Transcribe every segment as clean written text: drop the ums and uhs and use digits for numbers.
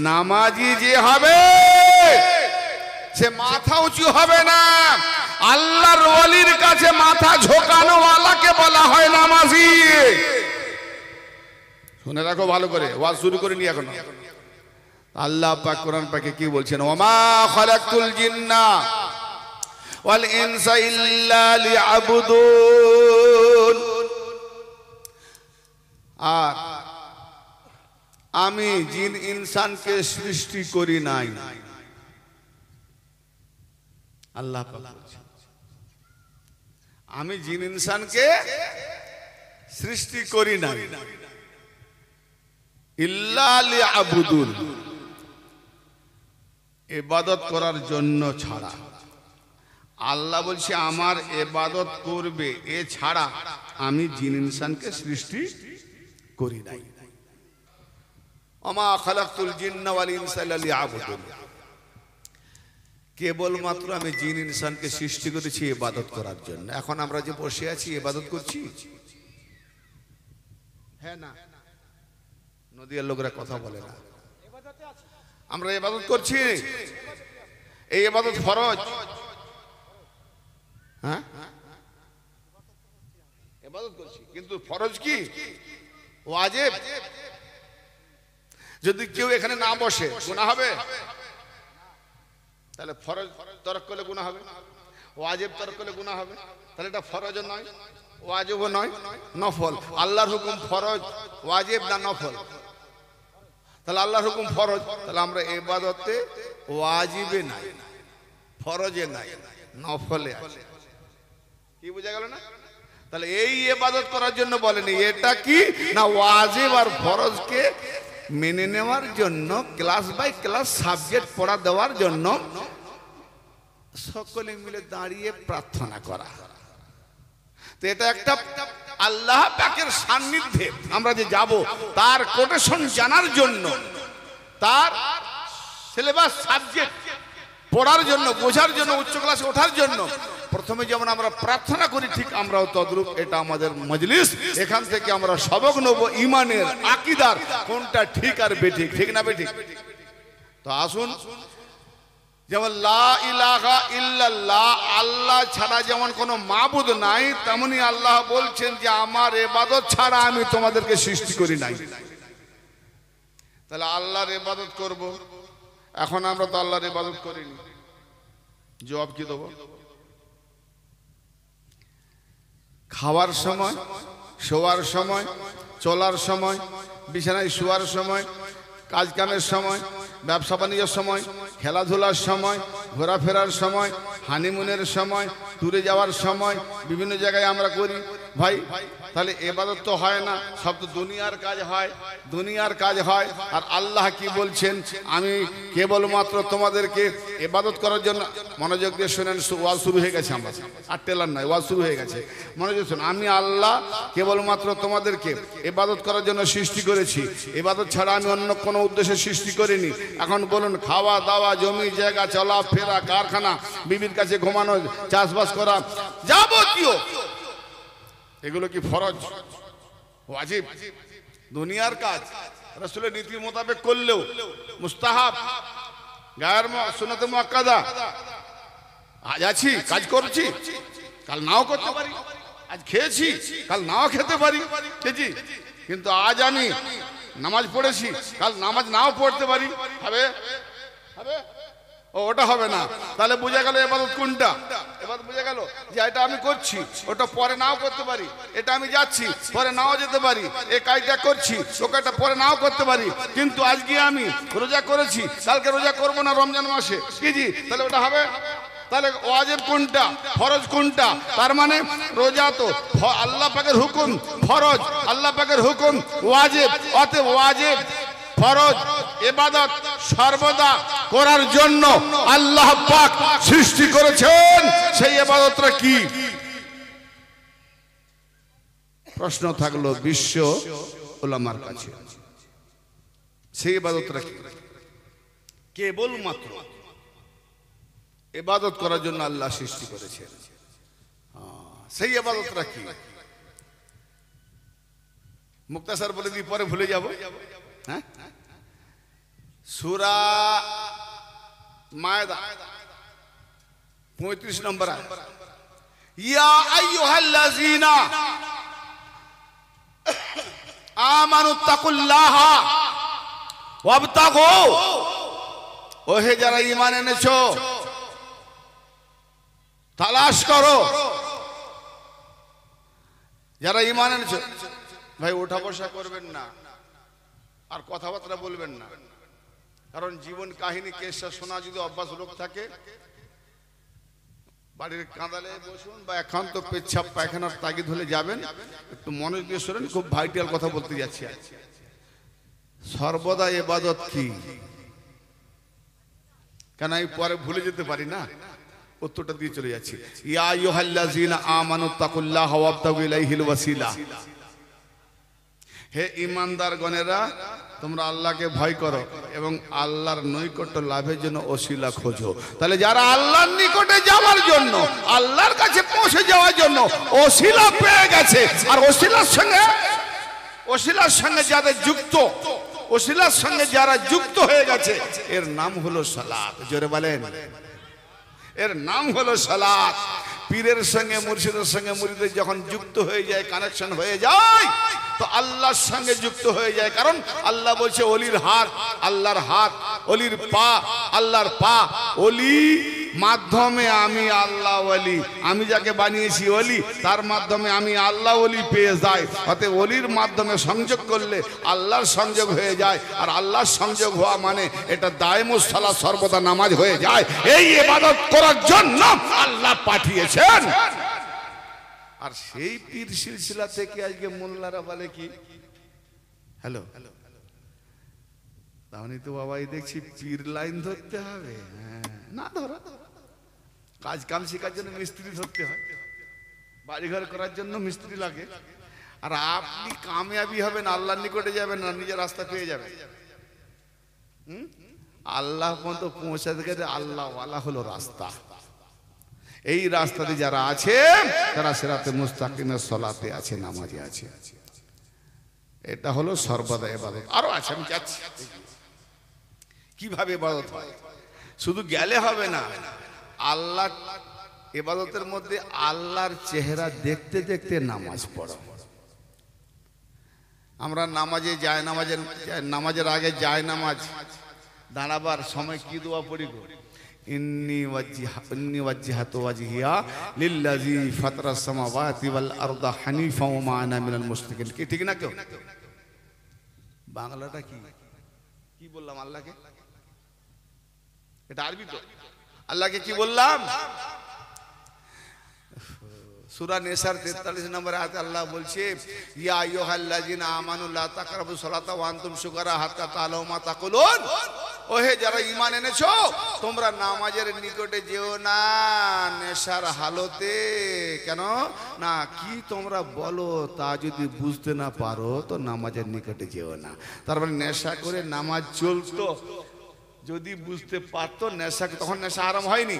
নামাজি যে হবে সে মাথা উঁচু হবে না। আল্লাহর ওলির কাছে মাথা ঝোকানো ওয়ালাকে বলা হয় নামাজি। শুনে রাখো ভালো করে, ওয়াজ শুরু করে নি এখন। আল্লাহ পাক কোরআন পাকে কি বলছেন? ওমা খালাকতুল জিন্না ওয়াল ইনসা ইল্লা লিয়াবুদুন। আর আমি জিন ইনসানকে সৃষ্টি করি নাই। আল্লাহ পাক বলছেন আমি জিন ইনসানকে সৃষ্টি করি নাই ইল্লা লিয়াবুদুন, ইবাদত করার জন্য ছাড়া। আল্লাহ বলছে আমার ইবাদত করবে, এ ছাড়া আমি জিন ইনসানকে সৃষ্টি করি নাই। ওমা খালাকতুল জিন্না ওয়াল ইনসা ইল্লা লিয়াবুদুন। কেবলমাত্র আমি জিন ইনসানকে সৃষ্টি করেছি ইবাদত করার জন্য। এখন আমরা যে বসে আছি ইবাদত করছি, হ্যাঁ না? নদীর লোকরা কথা বলে না, আমরা ইবাদত করছি। এই ইবাদত ফরজ, হ্যাঁ ইবাদত করছি, কিন্তু ফরজ কি ওয়াজিব? যদি কেউ এখানে না বসে গুনাহ হবে? তাহলে ফরজ তরক করলে গুনাহ হবে, ওয়াজিব তরক করলে গুনাহ হবে। তাহলে এটা ফরজ নয়, ওয়াজিবও নয়, নফল। আল্লাহর হুকুম ফরজ, ওয়াজিব না নফল? তাহলে আল্লাহর হুকুম ফরজ, তাহলে আমরা ইবাদতে ওয়াজিবে নাই, ফরজে নাই, নফলে আছে। কি বোঝা গেল না? তাহলে এই ইবাদত করার জন্য বলেনি। এটা কি না ওয়াজিব আর ফরজকে মেনে নেওয়ার জন্য, ক্লাস বাই ক্লাস সাবজেক্ট পড়া দেওয়ার জন্য সকলে মিলে দাঁড়িয়ে প্রার্থনা করা। তো এটা একটা আল্লাহ পাকের সান্নিধ্যে আমরা যে যাব, তার কোটেশন জানার জন্য, তার সিলেবাস সাবজেক্ট পড়ার জন্য, বোঝার জন্য, উচ্চ ক্লাসে ওঠার জন্য প্রথমে যেমন আমরা প্রার্থনা করি, ঠিক আমরাও তদ্রূপ। এটা আমাদের মজলিস, এখান থেকে আমরা সবক নেব ইমানের, আকীদার, কোনটা ঠিক আর বেঠিক, ঠিক না বেঠিক। তো আসুন, যেমন লা ইলাহা ইল্লাল্লাহ, আল্লাহ ছাড়া যেমন কোনো মাবুদ নাই, তেমনি আল্লাহ বলছেন যে আমার ইবাদত ছাড়া আমি তোমাদেরকে সৃষ্টি করি নাই। তাহলে আল্লাহর ইবাদত করব। এখন আমরা তো আল্লাহর ইবাদত করিনি, জবাব কি দেব? খাওয়ার সময়, শোয়ার সময়, চলার সময়, বিছানায় শোয়ার সময়, কাজ কামের সময়, ব্যবসা বাণিজ্যের সময়, খেলাধুলার সময়, ঘোরাফেরার সময়, হানিমুনের সময়, দূরে যাওয়ার সময়, বিভিন্ন জায়গায় আমরা করি ভাই। তাহলে ইবাদত তো হয় না, সব তো দুনিয়ার কাজ হয়, দুনিয়ার কাজ হয়। আর আল্লাহ কি বলছেন? আমি কেবলমাত্র তোমাদেরকে ইবাদত করার জন্য, মনোযোগ দিয়ে শুনেন, ওয়াজ শুরু হয়ে গেছে, আমরা আর টেলার নাই, ওয়াজ শুরু হয়ে গেছে, মনোযোগ শুনুন। আমি আল্লাহ কেবলমাত্র তোমাদেরকে ইবাদত করার জন্য সৃষ্টি করেছি, ইবাদত ছাড়া আমি অন্য কোনো উদ্দেশ্যে সৃষ্টি করিনি। এখন বলুন, খাওয়া দাওয়া, জমি জায়গা, চলা ফেরা, কারখানা, বিবির কাছে ঘুমানো, চাষবাস করা, যাবতীয় এগুলো কি ফরজ, ওয়াজিব, দুনিয়ার কাজ? রাসূলের নীতি মোতাবেক করলেও মুস্তাহাব, গায়ের সুন্নাতে মুআক্কাদা। আজ আছি, কাজ করছি, কাল নাও করতে পারি। আজ খেয়েছি, কাল নাও খেতে পারি, খেয়েছি, কিন্তু আজ আমি নামাজ পড়েছি, কাল নামাজ নাও পড়তে পারি। হবে? হবে? ওটা হবে না। তাহলে বোঝা গেল ইবাদত কোনটা। এবার বোঝা গেল যে এটা আমি করছি, ওটা পরে নাও করতে পারি। এটা আমি যাচ্ছি, পরে নাও যেতে পারি। এই কাজটা করছি, ও কাজটা পরে নাও করতে পারি। কিন্তু আজকে আমি রোজা করেছি, কালকে রোজা করব না রমজান মাসে, কি জি? তাহলে ওটা হবে? তাহলে ওয়াজিব কোনটা, ফরজ কোনটা? তার মানে রোজা তো আল্লাহ পাকের হুকুম, ফরজ আল্লাহ পাকের হুকুম, ওয়াজিব। অতএব ওয়াজিব, ফরজ, ইবাদত সর্বদা করার জন্য আল্লাহ পাক সৃষ্টি করেছেন। সেই ইবাদতটা কি? প্রশ্ন থাকলো বিশ্ব উলামার কাছে, সেই ইবাদতটা কি? কেবলমাত্র ইবাদত করার জন্য আল্লাহ সৃষ্টি করেছেন, সেই ইবাদতটা কি? মুক্তাসার বলে দিই, পরে ভুলে যাব। হ্যাঁ, সূরা মায়দা 35 নম্বর আয়াত, ইয়া আইয়ুহাল্লাযীনা আমানুত্তাকুল্লাহা ওয়াবতাগু, ওহে যারা ঈমান এনেছো তালাশ করো। যারা ঈমান এনেছো, ভাই ওঠা বসা করবেন না আর কথাবার্তা বলবেন না, কারণ জীবন কাহিনী কেসা শোনা যদি অভ্যাস লোক থাকে, বাড়ির কাঁদালে বসুন বা একান্ত পেচ্ছাপ পায়খানার তাগিদ হলে যাবেন, একটু মনোযোগ দিয়ে শোনেন, খুব ভাইটাল কথা বলতে যাচ্ছি। সর্বদা ইবাদত কি? কেন আমি পরে ভুলে যেতে পারি না, উত্তরটা দিয়ে চলে যাচ্ছি। ইয়া আইয়ুহাল্লাযীনা আমানুত্তাকুল্লাহা ওয়াবতাগু ইলাইহিল ওয়াসিলা, হে ঈমানদারগণেরা তোমরা আল্লাহকে ভয় করো এবং আল্লাহর নৈকট্য লাভের জন্য ওসিলা খোঁজো। তাহলে যারা আল্লাহর নিকটে যাওয়ার জন্য, আল্লাহর কাছে পৌঁছে যাওয়ার জন্য ওসিলা পেয়ে গেছে, আর ওসিলার সঙ্গে যাদের যুক্ত, ওসিলার সঙ্গে যারা যুক্ত হয়ে গেছে, এর নাম হলো সালাত। জোরে বলেন, এর নাম হলো সালাত। পীরের সঙ্গে মুর্শিদের সঙ্গে মুরিদের যখন যুক্ত হয়ে যায়, কানেকশন হয়ে যায়, তো আল্লাহর সঙ্গে যুক্ত হয়ে যায়। কারণ আল্লাহ বলছে অলির হাত আল্লাহর হাত, অলির পা আল্লাহর পা, অলি মাধ্যমে আমি আল্লাহ ওলি, আমি যাকে বানিয়েছি অলি, তার মাধ্যমে আমি আল্লাহ ওলি পেয়ে যাই। অতএব অলির মাধ্যমে সংযোগ করলে আল্লাহর সংযোগ হয়ে যায়, আর আল্লাহর সংযোগ হওয়া মানে এটা দায়মুস সালাত, সর্বদা নামাজ হয়ে যায়। এই ইবাদত করার জন্য আল্লাহ পাঠিয়েছেন। আর সেই পীর সিলসিলা থেকে আজকে মোল্লারা বলে কি, হ্যালো তাহলে তো বাবাই দেখছি পীর লাইন ধরতে হবে। না ধরো, কাজ কাম শেখার জন্য মিস্ত্রি ধরতে হয়, বাড়িঘর করার জন্য মিস্ত্রি লাগে। আর আপনি কামিয়াবি হবেন, আল্লাহর নিকটে যাবেন না, নিজের রাস্তা পেয়ে যাবেন। আল্লাহ পর্যন্ত পৌঁছাতে গেলে আল্লাহ ওয়ালা হলো রাস্তা। এই রাস্তাতে যারা আছে তারা সিরাতে মুস্তাকিমের সলাতে আছে, নামাজে আছে। এটা হলো সর্বদা ইবাদত। আরো আছে, আমি যাচ্ছি কিভাবে ইবাদত হয়। শুধু গেলে হবে না, আল্লাহ ইবাদতের মধ্যে আল্লাহর চেহারা দেখতে দেখতে নামাজ পড়ো। আমরা নামাজে যায়, নামাজের আগে যায় নামাজ দাঁড়াবার সময় কি দোয়া পড়ি গো? ইন্নী ওয়াজ্জাহাতু ওয়াজহিয়া লিল্লাযী ফাতারাস সামাওয়াতি ওয়াল আরদা হানিফা ওয়া মা আনা মিনাল মুশরিকিন। কি ঠিক না? কেউ বাংলাটা কি বললাম আল্লাহকে? এটা আরবি তো। আল্লাহকে কি বললাম? সূরা নিসার 43 নম্বর আয়াতে আল্লাহ বলছে, ইয়া আইয়ুহাল্লাযীনা আমানু লা তাকরাবুস সালাতা ওয়া আনতুম সুকারা হাত্তা তাআলামু মা তাকুলুন, ওহে যারা ঈমান এনেছো তোমরা নামাজের নিকটে যেও না নেশার হালতে। কেন না? কি তোমরা বলো তা যদি বুঝতে না পারো তো নামাজের নিকটে যেও না। তার মানে নেশা করে নামাজ চলতো, যদি বুঝতে পারতো নেশা, তখন নেশা আরাম হয়নি,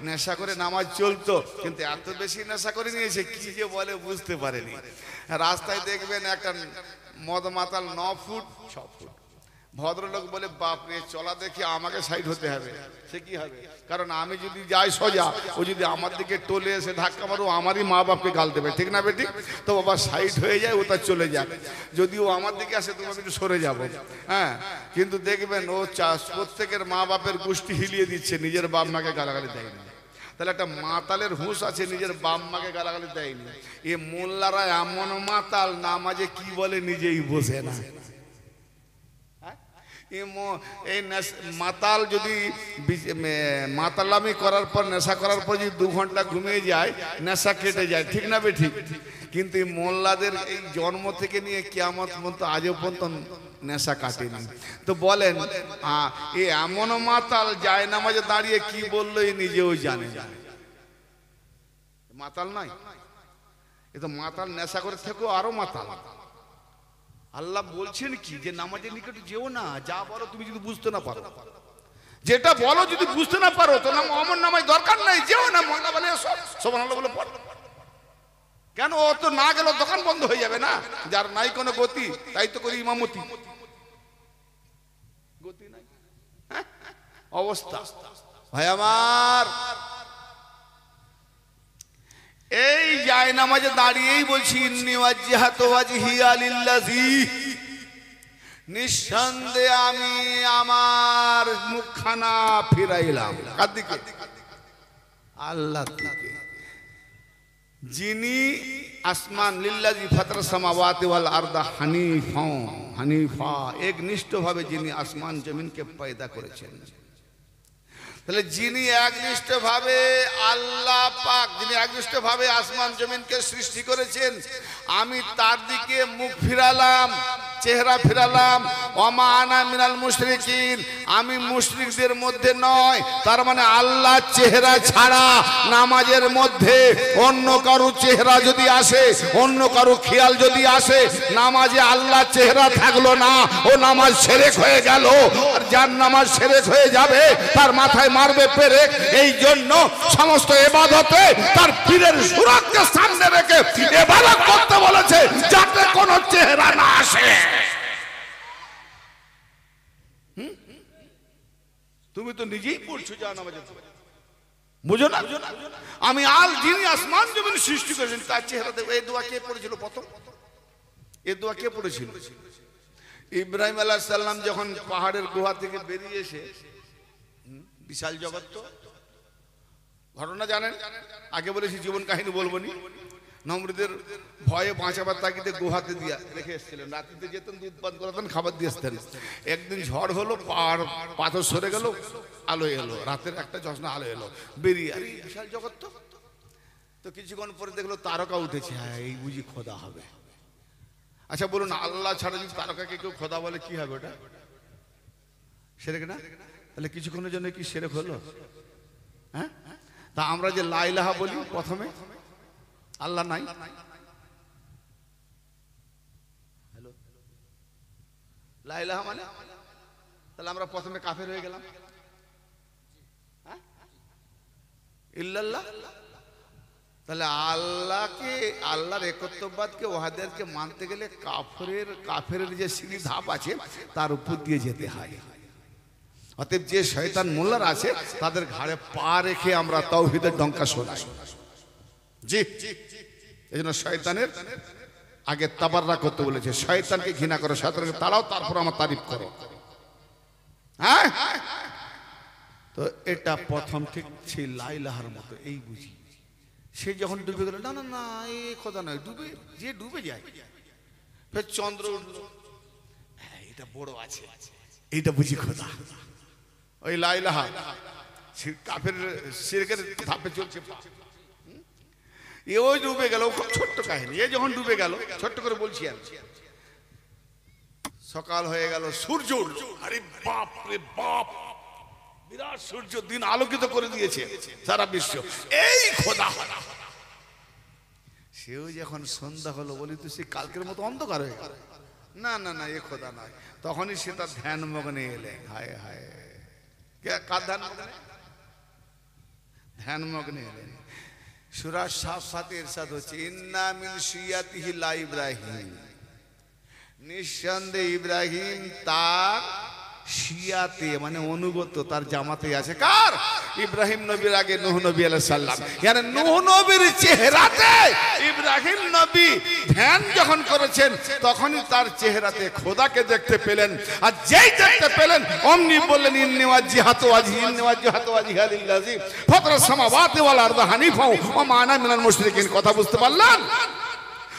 নেশা করে নামাজ চলতো। কিন্তু এত বেশি নেশা করে নিয়েছে, কি যে বলে বুঝতে পারেনি। রাস্তায় দেখবেন একটা মদ মাতাল 9 ফুট 6 ফুট, ভদ্রলোক বলে বাপরে চলা দেখি আমাকে সাইড হতে হবে। সে কি হবে? কারণ আমি যদি যাই সোজা, ও যদি আমার দিকে টলে এসে ধাক্কা মারো, আমারই মা বাপকে গাল দেবে, ঠিক না বেটি? তো বাবা সাইড হয়ে যায়, ও তার চলে যাক। যদি ও আমার দিকে আসে তুমি একটু সরে যাবো। হ্যাঁ, কিন্তু দেখবেন ও প্রত্যেকের মা বাপের গোষ্ঠী হিলিয়ে দিচ্ছে, নিজের বাপ মাকে গালাগালি দেয়নি। তাহলে একটা মাতালের হুঁশ আছে, নিজের বাপ মাকে গালাগালি দেয়নি। এ মোল্লারা এমন মাতাল, নামাজে কি বলে নিজেই বোঝে না। এই মাতাল যদি মাতালামি করার পর, নেশা করার পর যদি 2 ঘন্টা ঘুমিয়ে যায়, নেশা কেটে যায়, ঠিক না বে ঠিক? কিন্তু এই মোল্লাদের এই জন্ম থেকে নিয়ে কিয়ামত পর্যন্ত আজও পর্যন্ত নেশা কাটেনি। তো বলেন এ এমন মাতাল যায় নামাজে দাঁড়িয়ে কি বললো এ নিজেও জানে না। মাতাল নয়, এ তো মাতাল, নেশা করে থেকেও আরো মাতাল। আল্লাহ বলছেন কি, যে নামাজের নিকটে যেও না, যা বলো তুমি যদি বুঝতে না পারো, যেটা বলো যদি বুঝতে না পারো তো অমর নামাজ দরকার নাই, যেও না। মোল্লা বলে সুবহানাল্লাহ বলে পড়। কেন? ও তো না গেল দোকান বন্ধ হয়ে যাবে না। যার নাই কোনো গতি, তাই তো করি ইমামতি, গতি নাই। অবস্থা। ভাই আমার, এই জায়নামাজে দাঁড়িয়েই বলছি ইন্নী ওয়াজ্জাহতু ওয়াজহিয়া লিল্লাযী, নিঃসন্দেহে আমি আমার মুখখানা ফিরাইলাম কার দিকে? আল্লাহর দিকে, যিনি আসমান লিল্লাযী ফাতারাস সামাওয়াতি ওয়াল আরদা হানিফা, একনিষ্ঠভাবে যিনি আসমান জমিনকে পয়দা করেছেন। তাহলে যিনি একনিষ্ঠভাবে আল্লাহ পাক, যিনি একনিষ্ঠভাবে আসমান জমিনকে সৃষ্টি করেছেন, আমি তার দিকে মুখ ফিরালাম, চেহারা ফিরালাম। ওমা আনা মিনাল মুশরিকিন, আমি মুশরিকদের মধ্যে নয়। তার মানে আল্লাহ চেহারা ছাড়া নামাজের মধ্যে অন্য কারো চেহারা যদি আসে, অন্য কারো খেয়াল যদি আসে, নামাজে আল্লাহ চেহারা থাকলো না, ও নামাজ শিরক হয়ে গেল। আর যার নামাজ শিরক হয়ে যাবে তার মাথায় মারবে পেরেক। এই জন্য সমস্ত ইবাদতে তার পীরের সুরতকে সামনে রেখে ইবাদত করতে বলেছে, যাতে কোনো চেহারা না আসে। তুমি তো নিজেই পড়ছো যা নামাজে, বুঝো না? আমি যিনি আসমান জমিন সৃষ্টি করেছেন তার চেহারা দেখো। এই দোয়া কে পড়েছিল প্রথম? এই দোয়া কে পড়েছিল? ইব্রাহিম আলাইহিস সালাম যখন পাহাড়ের গুহা থেকে বেরিয়ে এসে, বিশাল জগৎ তো, ঘটনা জানেন, আগে বলেছি, জীবন কাহিনী বলবো নি। নমরুদের ভয়ে বাঁচাবার তাগিদে গুহাতে দিয়া রেখে এসেছিলেন। রাত্রিতে যেতেন, দুধ পান করাতেন, খাবার দিয়ে আসতেন। একদিন ঝড় হলো, পাহাড় পাথর সরে গেল, আলো এলো, রাতের একটা জোছনা আলো এলো, বেরিয়ে আরে বিশাল জগৎ তো কিছুক্ষণ পরে দেখলো তারকা উঠেছে। হ্যাঁ, এই বুঝি খোদা হবে। আচ্ছা বলুন, আল্লাহ ছাড়া যদি তারকাকে কেউ খোদা বলে কি হবে? ওটা শিরক না? তাহলে কিছুক্ষণের জন্য কি শিরক হলো? হ্যাঁ, তা আমরা যে লা ইলাহা বলি প্রথমে, আল্লাহ নাই, হ্যালো, লা ইলাহা মানে, তাহলে আমরা প্রথমে কাফের হয়ে গেলাম। হ্যাঁ, ইল্লাল্লাহ, তাহলে আল্লাহকে, আল্লাহর একত্ববাদকে, ওয়াহদাতকে মানতে গেলে কাফেরের যে সিঁড়ি ধাপ আছে তার উপর দিয়ে যেতে হয়। অতএব যে শয়তান মোল্লার আছে তাদের ঘাড়ে পা রেখে আমরা তাওহীদের ডঙ্কা শোনাই। জি, এই জন্য শয়তানের আগে তাবাররা করতে বলেছে। শয়তানকে ঘৃণা করো, শয়তানকে তাড়াও, তারপর আমার তারিফ করো। হ্যাঁ, তো এটা প্রথম ঠিক ছিল লা ইলাহার মতো, এই বুঝি। সে যখন ডুবে গেল, না না না, এই খোদা নয়, ডুবে যে ডুবে যায়, ফের চন্দ্র উঠলো, হ্যাঁ এটা বড় আছে, এইটা বুঝি খোদা। ওই লা ইলাহা কাফের শিরকের ধাপে চলছে। ওই ডুবে গেল, খুব ছোট্ট কাহিনী। এ যখন ডুবে গেল, ছোট্ট করে বলছি আমি, সকাল হয়ে গেল, সূর্য উঠল। আরে বাপ রে বাপ, বিরাট সূর্য, দিন আলোকিত করে দিয়েছে সারা বিশ্ব, এই খোদা। সেও যখন সন্ধ্যা হলো, বলি তো সে কালকের মতো অন্ধকার হয়ে গেল, না না না, এ খোদা নয়। তখনই সে তার ধ্যান মগ্নে এলেন। হায় হায়, কার ধ্যান মগ্নে? ধ্যান মগ্নে এলেন। সূরা সাফাতে ইরশাদ হচ্ছে, ইন্না মিন শিয়াতিহি লা ইব্রাহিম, নিঃসন্দেহে ইব্রাহিম তার শিয়াতে মানে অনুগত, তার জামাতে আছে। কার? ইব্রাহিম নবীর আগে নূহ নবী আলাইহিস সালাম। মানে নূহ নবীর চেহারাতে ইব্রাহিম নবী ধ্যান যখন করেছেন, তখনই তার চেহারাতে খোদাকে দেখতে পেলেন। আর যেই দেখতে পেলেন, অমনি বললেন, ইন্নী ওয়াজ্জাহতু ওয়াজহিয়া লিল্লাযী ফাতারাস সামাওয়াতি ওয়াল আরদা হানিফা ওয়া মা আনা মিনাল মুশরিকিন। কথা বুঝতে পারলেন?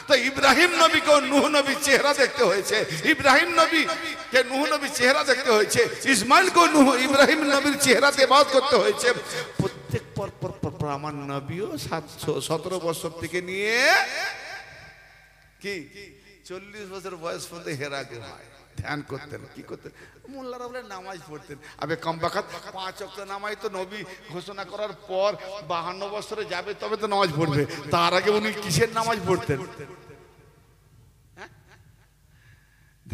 তো ইব্রাহিম নবীকে নূহ নবীর চেহারা দেখতে হয়েছে, ইব্রাহিম নবীকে নূহ নবীর চেহারা দেখতে হয়েছে, ইসমাইলকে ইব্রাহিম নবীর চেহারাতে ইবাদত করতে হয়েছে। প্রত্যেক পর আমার নবীও 17 বছর থেকে নিয়ে কি 40 বছর বয়স পর্যন্ত হেরা গুহায় ধ্যান করতেন। কি করতেন? মোল্লারা বলে নামাজ পড়তেন। আবে কমবাকাত 5 ওয়াক্ত নামাজ তো নবী ঘোষণা করার পর 52 বছরে যাবে তবে তো নামাজ পড়বে। তার আগে উনি কিসের নামাজ পড়তেন?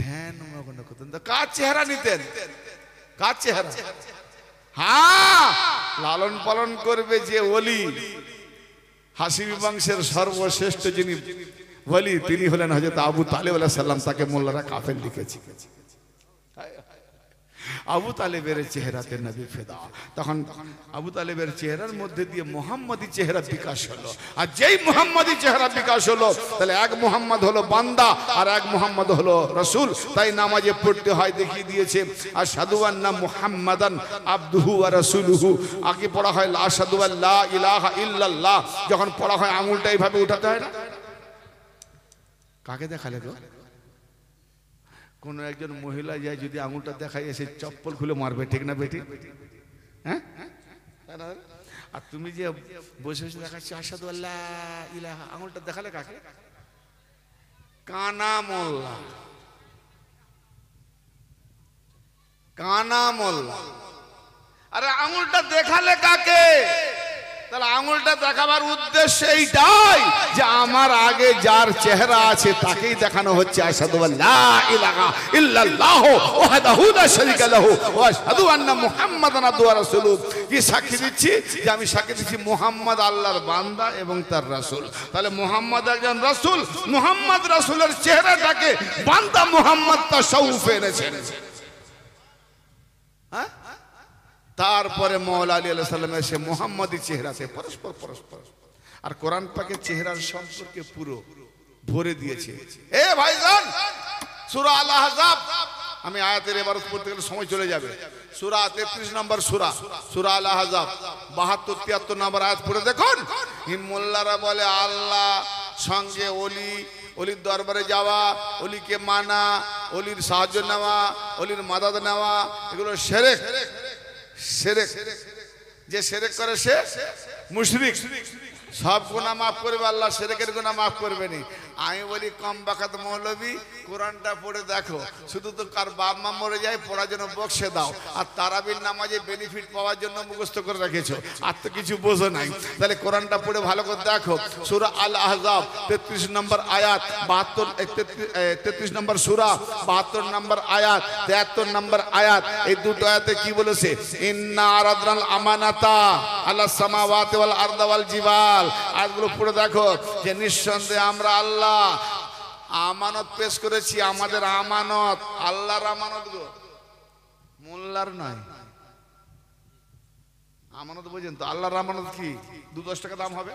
ধ্যান মগ্ন করতেন। কার চেহারা নিতেন? কার চেহারা? হ্যাঁ, লালন পালন করবে যে ওলি, হাসিমি বংশের সর্বশ্রেষ্ঠ যিনি ওলি, তিনি হলেন হযরত আবু তালেব আলাইহিস সালাম। তাকে মোল্লারা কাফের লিখেছে। আবু তালেবের চেহারাতে নবী ফেদা। তখন আবু তালেবের চেহারার মধ্যে দিয়ে মোহাম্মদী চেহারা বিকাশ হলো। আর যেই মোহাম্মদী চেহারা বিকাশ হলো, তাহলে এক মোহাম্মদ হলো বান্দা আর এক মোহাম্মদ হলো রসুল। তাই নামাজে পড়তে হয়, দেখিয়ে দিয়েছে আশহাদু আন্না মুহাম্মাদান আবদুহু ওয়া রাসূলুহু। আগে পড়া হয় লা আশহাদু আল্লা ইলাহা ইল্লাল্লাহ, যখন পড়া হয় আঙুলটা এইভাবে উঠাতে হয় না। কাকে দেখালে গো? কোন একজন মহিলা যায় যদি আঙুলটা দেখায়, এসে চপ্পল খুলে মারবে, ঠিক না বেটি? হ্যাঁ, আর তুমি যে বসে বসে দেখাচ্ছ আশহাদু আল্লা ইলাহা, আঙুলটা দেখালে কাকে? কানা মোল্লা, কানা মোল্লা। আরে আঙুলটা দেখালে কাকে? তাহলে আঙুলটা দেখাবার উদ্দেশ্য এইটাই যে আমার আগে যার চেহারা আছে তাকেই দেখানো হচ্ছে আশহাদু আল্লা ইলাহা ইল্লাল্লাহু ওয়াহদাহু লা শারীকা লাহু ওয়া আশহাদু আন্না মুহাম্মাদান আবদুহু ওয়া রাসূলুহু। কি সাক্ষী দিচ্ছি? যে আমি সাক্ষী দিচ্ছি মুহাম্মদ আল্লাহর বান্দা এবং তার রাসূল। তাহলে মুহাম্মদ একজন রাসূল, মুহাম্মদ রাসূলের চেহারাটাকে বান্দা মুহাম্মদ তাশাউফে এনেছেন। হ্যাঁ, তারপরে মওলা আলী আলাইহিস সালাম এসে মুহাম্মদী চেহারাতে পরস্পর পরস্পর আর কোরআন পাকের চেহারার সম্পর্কে পুরো ভরে দিয়েছে। এ ভাইজান, সূরা আল আহজাব, আমি আয়াতের এবার পড়তে গেলে সময় চলে যাবে। সূরা 33 নম্বর সূরা, সূরা আল আহজাব 72 73 নম্বর আয়াত পড়ে দেখুন। মোল্লারা বলে আল্লাহ সঙ্গে ওলি, অলির দরবারে যাওয়া, অলিকে মানা, অলির সাহায্য নেওয়া, অলির মাদাদ নেওয়া, এগুলো শিরক। শিরক, যে শিরক করে সে মুশরিক। সব গুনাহ মাফ করবে আল্লাহ, শিরকের গুনাহ মাফ করবে না। আমি বলি কম বাকাত মৌলবী, কোরআনটা পড়ে দেখো। শুধু তো কার বাপ মা মরে যায় পড়ার জন্য বক্সে দাও, আর তারাবির নামাজে বেনিফিট পাওয়ার জন্য মুখস্থ করে রেখেছো, আর তো কিছু বোঝো নাই। তাহলে কোরআনটা পড়ে ভালো করে দেখো। সূরা আল আহজাব 33 নম্বর আয়াত, 33 নম্বর সূরা 72 নম্বর আয়াত, 73 নম্বর আয়াত, এই দুটো আয়াতে কি বলেছে? ইন্না আরাদনাল আমানাতা আলাস সামাওয়াতি ওয়াল আরদি ওয়াল জিবাল। আয়াতগুলো পড়ে দেখো যে নিঃসন্দেহে আমরা আল্লাহ আমানত পেশ করেছি। আমাদের আমানত আল্লাহর আমানত গো, মোল্লার নয়। আমানত বুঝেন তো? আল্লাহর আমানত কি 2-10 টাকা দাম হবে?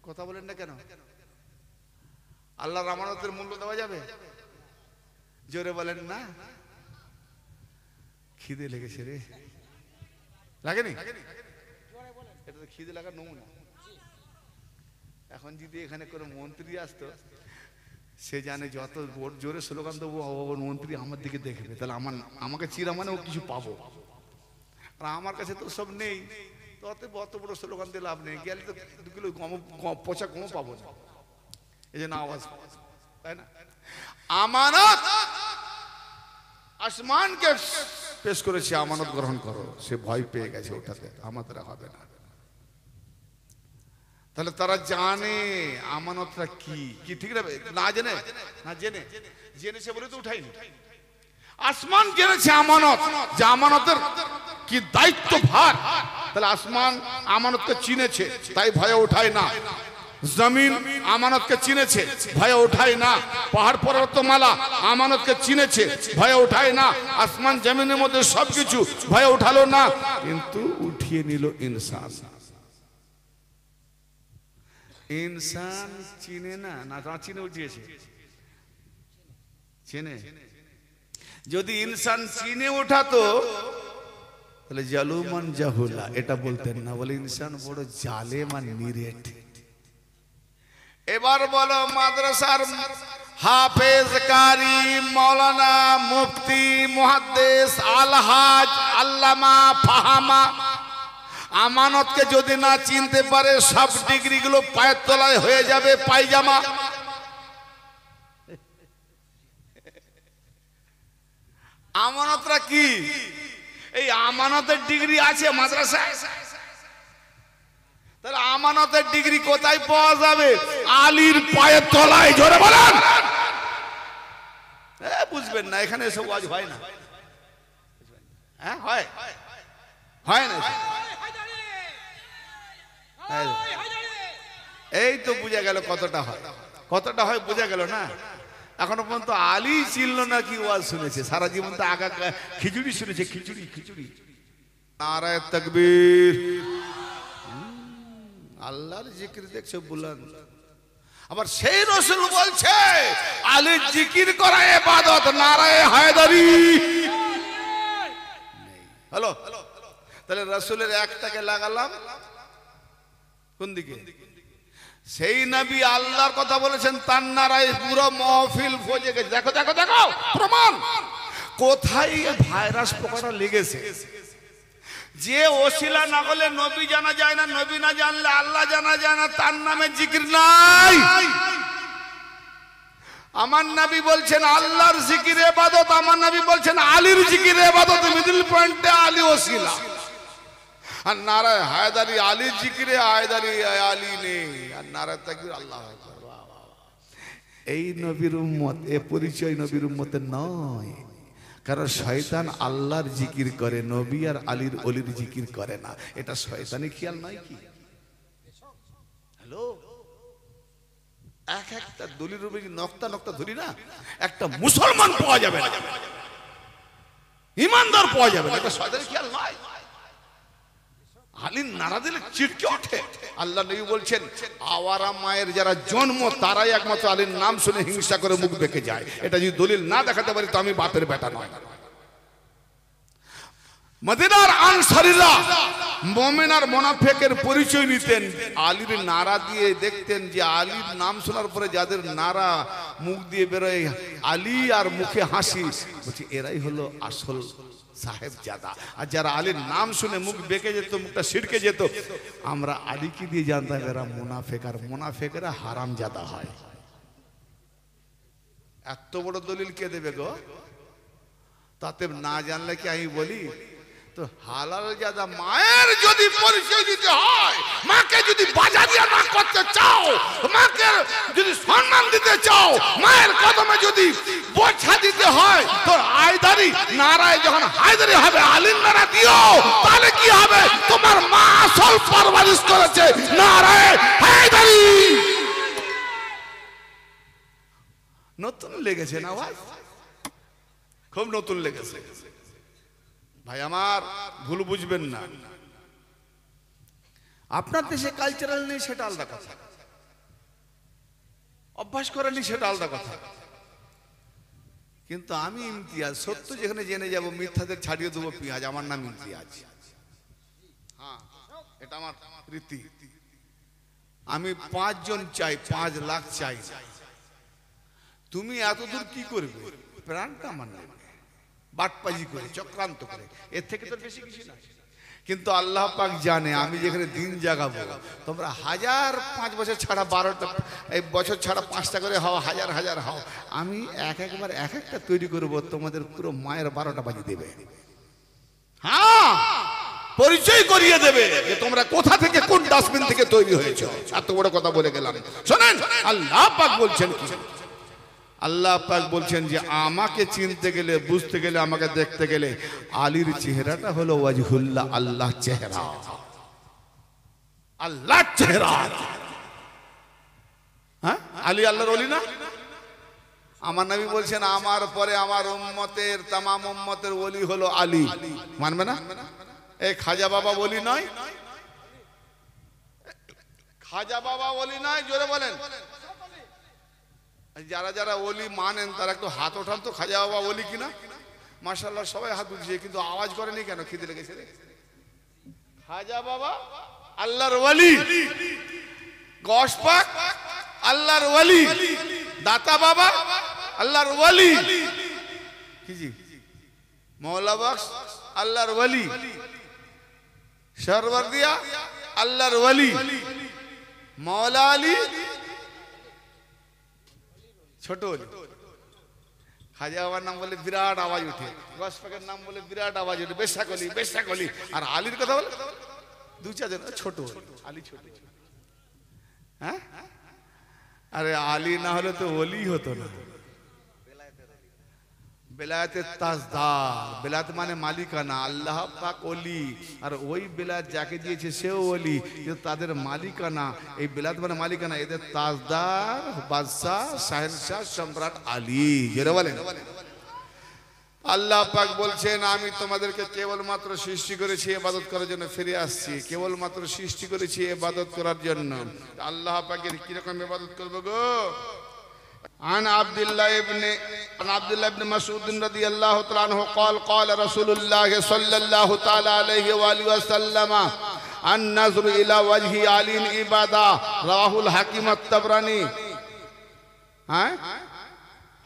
কথা বলেন না কেন? আল্লাহর আমানতের মূল্য দেওয়া যাবে? জোরে বলেন না। খিদে লেগেছে রে, লাগেনি? এটা তো খিদে লাগার নমুনা। এখন যদি এখানে কোনো মন্ত্রী আসতো, সে জানে যত জোরে স্লোগান দেবো মন্ত্রী আমার দিকে দেখবে, তাহলে আমাকে চিরা মানে ও কিছু পাবো। আর আমার কাছে তো সব নেই, তো অত বড় স্লোগান দিয়ে লাভ নেই। গেলে তো 2 কিলো পচা কমও পাবো না, এই জন্য আওয়াজ, তাই না? আমানত আসমানকে পেশ করেছে, আমানত গ্রহণ করো। সে ভয় পেয়ে গেছে, ওটাতে আমাদের হবে না। তাহলে তারা জানে আমানতটা কি কি, ঠিক না? জেনে না, জেনেছে বলে তো উঠাইনি। আসমান জেনেছে আমানত, যে আমানতের কি দায়িত্ব ভার। তাহলে আসমান আমানতকে চিনেছে, তাই ভয়ে ওঠায় না। জমিন আমানতকে চিনেছে, ভয়ে ওঠায় না। পাহাড় পর্বতমালা আমানতকে চিনেছে, ভয়ে ওঠায় না। আসমান জমিনের মধ্যে সবকিছু ভয়ে উঠালো না, কিন্তু উঠিয়ে নিল ইনসান। ইনসান চিনে না, না চিনে উঠিয়েছে? চিনে। যদি ইনসান চিনে ওঠাতো তাহলে জালুমান জাহুলা এটা বলতেন না, বলে ইনসান বড় জালেম আর নিরেট। এবার বলো মাদ্রাসার হাফেজ, কারি, মাওলানা, মুফতি, মুহাদ্দিস, আলহাজ, আল্লামা, ফাহামা আমানতকে যদি না চিনতে পারে, সব ডিগ্রি গুলো পায়ের তলায় হয়ে যাবে পায়জামা। আমানতটা কি? এই আমানতের ডিগ্রি আছে মাদ্রাসায়। তাহলে আমানতের ডিগ্রি কোথায় পাওয়া যাবে? আলীর পায়ের তলায়। জোরে বলেন। বুঝবেন না, এখানে এসব ওয়াজ হয় না। হ্যাঁ, হয় হয় না? এই তো বুঝা গেল কতটা হয়, কতটা হয় বোঝা গেল না? এখনো পর্যন্ত আলী চিনল না কি ওয়াজ শুনেছে, সারা জীবন তো আগা খিচুড়ি শুনেছে, খিচুড়ি খিচুড়ি। নারায়ে তাকবীর। আল্লাহর জিকির দেখছো বুলান। আবার সেই রাসূল বলছে আলীর জিকির করা ইবাদত। নারায়ে হায়দারি। হ্যালো, তাহলে রাসূলের একটাকে লাগালাম কোন দিকে? সেই নবী আল্লাহর কথা বলেছেন, তার নারায় পুরো মাহফিল ফজে গেছে। দেখো দেখো দেখো প্রমাণ কোথায় ভাইরাস পোকাটা লেগেছে। যে ওসিলা না হলে নবী জানা যায় না, নবী না জানলে আল্লাহ জানা যায় না, তার নামে জিকির নাই। আমার নবী বলছেন আল্লাহর জিকির ইবাদত, আমার নবী বলছেন আলীর জিকির ইবাদত। মিডল পয়েন্টে আলী ওসিলা। আর নারায়ে হায়দারি আলীর জিকিরে হায়দারি আলী নেই। আর নারায়ে তাকবীর আল্লাহু আকবার। এই নবীর উম্মত, এ পরিচয় নবীর উম্মতের নয়। কারণ শয়তান আল্লাহর জিকির করে, নবী আর আলীর ওলির জিকির করে না। এটা শয়তানি খেয়াল নয় কি? হ্যালো, এক একটা দলিল রূপে নক্তা নক্তা ধরি না, একটা মুসলমান পাওয়া যাবে না, ইমানদার পাওয়া যাবে না। এটা শয়তানি খেয়াল নয়। আলীর নারা দিলে চিটকে ওঠে। আল্লাহ নবী বলছেন আওয়ারা মায়ের যারা জন্ম তারাই একমাত্র আলীর নাম শুনে হিংসা করে মুখ বেঁকে যায়। এটা যদি দলিল না দেখাতে পারি তো আমি বাপের বেটা নয়। মদিনার আনসারীরা মুমিন আর মুনাফিকের পরিচয় নিতেন আলীর নারা দিয়ে। দেখতেন যে আলীর নাম শোনার পরে যাদের নারা মুখ দিয়ে বেরোয় আলী আর মুখে হাসি, বলছে এরাই হলো আসল সাহেবজাদা। আর যারা আলীর নাম শুনে মুখ বেঁকে যেত, মুখটা সিরকে যেত, আমরা আলীকে দিয়ে জানতাম এরা মুনাফিক। আর মুনাফিকেরা হারামজাদা হয়। এত বড় দলিল কে দেবে গো? তাতে না জানলে কি আমি বলি তো হালাল জাদা। মায়ের যদি পরিচয় দিতে হয়, মাকে যদি বাজা দিয়া না করতে চাও, মাকে যদি সম্মান দিতে চাও, মায়ের কদমে যদি বোঝা দিতে হয়, তো হায়দারি নারায় যখন হায়দারি হবে আলীর নারা দিও, তাহলে কি হবে? তোমার মা আসল পরওয়ারিশ করেছে নারায় হায়দারি। নতুন লেগেছে না ভাই? খুব নতুন লেগেছে ভাই আমার, ভুল বুঝবেন না। আপনার দেশে কালচারাল নেই সেটা আলাদা কথা, অভ্যাস করেনি সেটা আলাদা কথা। কিন্তু আমি ইমতিয়াজ, সত্য যেখানে জেনে যাব মিথ্যাদের ছাড়িয়ে দেবো পেঁয়াজ। আমার নাম ইমতিয়াজ। হ্যাঁ, এটা আমার রীতি। আমি 5 জন চাই, 5 লাখ চাই। তুমি এতদূর কি করবে? প্রাণটা আমার নেবে, বাটপাজি করে, চক্রান্ত করে, এর থেকে তো বেশি কিছু না। কিন্তু আল্লাহ পাক জানে আমি যেখানে দিন জাগাবো, তোমরা 5 বছর ছাড়া 12টা, এই বছর ছাড়া 5টা করে হও, হাজার হাজার হও, আমি একবার এক একটা তৈরি করব, তোমাদের পুরো মায়ের 12টা বাজি দেবে। হ্যাঁ, পরিচয় করিয়ে দেবে যে তোমরা কোথা থেকে, কোন ডাস্টবিন থেকে তৈরি হয়েছে। এত বড় কথা বলে গেলাম। শোনেন, আল্লাহ পাক বলছেন কি? আল্লাহ পাক বলছেন যে আমাকে চিনতে গেলে, বুঝতে গেলে, আমাকে দেখতে গেলে আলীর চেহারাটা হলো ওয়াজহুল্লাহ, আল্লাহ চেহারা, আল্লাহ চেহারা। হ্যাঁ, আলী আল্লাহর ওলি না? আমার নবী বলছেন আমার পরে আমার উম্মতের, তামাম উম্মতের ওলি হলো আলী। মানবে না? এই খাজা বাবা ওলি নয়, খাজা বাবা ওলি নয়, জোরে বলেন। যারা যারা ওলি মানেন তারা একটু হাত ওঠান তো, খাজা বাবা ওলি কিনা। মাশাআল্লাহ, সবাই হাত উঠিয়েছে, কিন্তু আওয়াজ করেনি কেন? খিদে লেগেছে। খাজা বাবা আল্লাহর ওলি, গস পাক আল্লাহর ওলি, দাতা বাবা আল্লাহর ওলি, কি জি মওলা বক্স আল্লাহর ওলি, সরওয়ারদিয়া আল্লাহর ওলি, মওলা আলী ছোট ওলি। খাজা বাবার নাম বলে বিরাট আওয়াজ উঠে, গস পাকের নাম বলে বিরাট আওয়াজ উঠে, বেশাক ওলি, বেশাক ওলি। আর আলীর কথা বলে 2-4 জন ছোট ওলি, আলী ছোট। হ্যাঁ, আরে আলী না হলে তো ওলি হতো না। বেলায়েতের তাজদার, বেলায়েত মানে মালিকানা, আল্লাহ পাক ওলি, আর ওই বেলায়েত যাকে দিয়েছে সেও ওলি, কিন্তু তাদের মালিকানা, এই বেলায়েত মানে মালিকানা, এদের তাজদার বাদশাহ শাহেনশাহ সম্রাট আলী। যেটা বলেন আল্লাহ পাক বলছেন আমি তোমাদেরকে কেবলমাত্র সৃষ্টি করেছি ইবাদত করার জন্য, ফিরে আসছি কেবলমাত্র সৃষ্টি করেছি ইবাদত করার জন্য। আল্লাহ পাকের কি রকম ইবাদত করব গো? عن عبد الله بن مسعود رضي الله تعالى عنه قال قال رسول الله صلى الله تعالى عليه وآله وسلم النظر إلى وجه علي عبادة رواه الحاكم الطبراني। হ্যাঁ,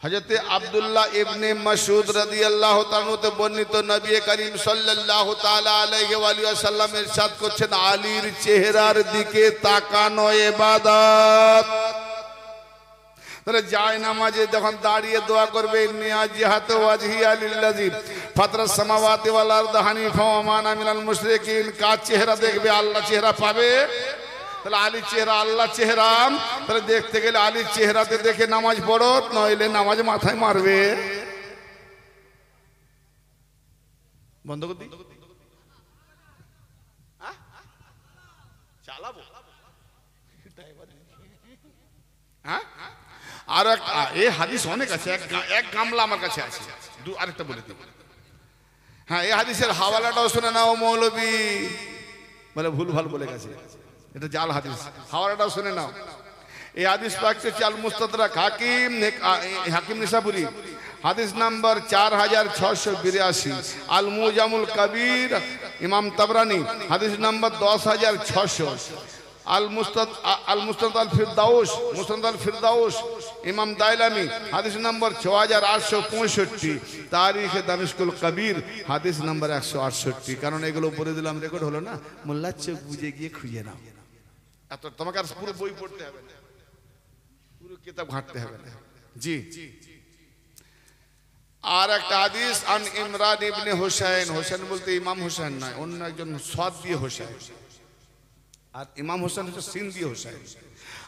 হযরত আব্দুল্লাহ ইবনে মাসউদ রাদিয়াল্লাহু তাআলা হতে বর্ণিত, নবী করিম সাল্লাল্লাহু তাআলা আলাইহি ওয়া আলিহি ওয়াসাল্লাম ইরশাদ করছেন আলীর চেহারার দিকে তাকানো ইবাদত। তাহলে যায় নামাজে যখন দাঁড়িয়ে দোয়া করবে নিয়াজিহাতু ওয়াজহি লিল্লাযী ফাতরাস সামাওয়াতি ওয়াল আরদ হানিফা ওয়া মা আনা মিনাল মুশরিকিন, কার চেহারা দেখবে? আল্লাহ চেহারা পাবে। তাহলে আলীর চেহারা আল্লাহ চেহারা, তাহলে দেখতে গেলে আলীর চেহারাতে দেখে নামাজ পড়ো, নইলে নামাজ মাথায় মারবে। বন্ধ করে দিই, চালাবো। হ্যাঁ, আর এই হাদিস অনেক আছে, এক গামলা আমার কাছে আছে, আরেকটা বলে দিই। হ্যাঁ, এই হাদিসের হাওয়ালাটাও শুনে নাও মৌলবী, বলে ভুল ভাল বলে গেছে, এটা জাল হাদিস, হাওয়ালাটাও শুনে নাও। এই হাদিস পাকছে আল মুস্তাদরাক হাকিম নিসাপুরি, হাদিস নাম্বার 4682, আল মুজামুল কবির ইমাম তাবরানি, হাদিস নাম্বার 10600, আল মুস্তাদ আল ফিরদাউস ইমাম দাইলামি, হাদিস নাম্বার 6865, তারিখে দামেস্কুল কবির, হাদিস নাম্বার 168। কারণ এগুলো বলে দিলাম, রেকর্ড হলো না, মোল্লার চোখ বুঝে গিয়ে খুঁজে নাও। এত তোমাকে আর পুরো বই পড়তে হবে না, পুরো কিতাব ঘাঁটতে হবে না। জি, আর একটা হাদিস আন ইমরান ইবনে হুসাইন, হোসেন বলতে ইমাম হুসাইন নয়, অন্য একজন সাদ দিয়ে হুসাইন, আর ইমাম হোসেন হচ্ছে সিন দিয়ে হুসাইন।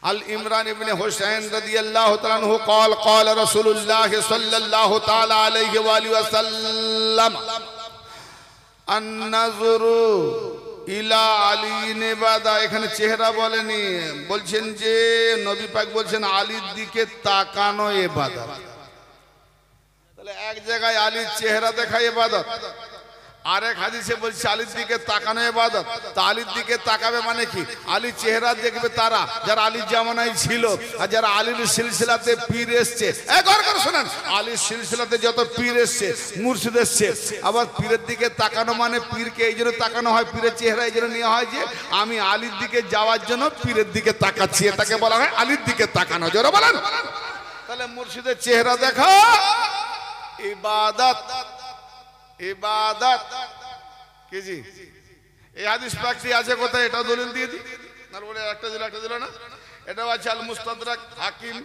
আল ইমরান ইবনে হুসাইন রাদিয়াল্লাহু তাআলা আনহু قال قال رسول الله صلى الله تعالى عليه واله وسلم النظر ইলা আলী ইবাদা। এখানে চেহারা বলেনি, বলছেন যে নবী পাক বলছেন আলীর দিকে তাকানো ইবাদত। তাহলে এক জায়গায় আলীর চেহারা দেখা ইবাদত, আরেক হাদিসে বলছে আলীর দিকে তাকানো ইবাদত। তা আলীর দিকে তাকাবে মানে কি? আলীর চেহারা দেখবে তারা যারা আলীর জামানায় ছিল, আর যারা আলীর সিলসিলাতে পীর এসছে। একবার করে শোনেন, আলীর সিলসিলাতে যত পীর এসছে, মুর্শিদ এসছে, আবার পীরের দিকে তাকানো মানে পীরকে এই জন্য তাকানো হয়, পীরের চেহারা এই জন্য নেওয়া হয় যে আমি আলীর দিকে যাওয়ার জন্য পীরের দিকে তাকাচ্ছি, এটাকে বলা হয় আলীর দিকে তাকানো। জোরে বলেন। তাহলে মুর্শিদের চেহারা দেখা ইবাদত, ইবাদত কি জি? এই হাদিস পাকটি আছে কোথায়? এটা দলিল দিয়ে দিই, না বলে একটা দিল না। এটা আছে আল মুস্তাদরাক হাকিম,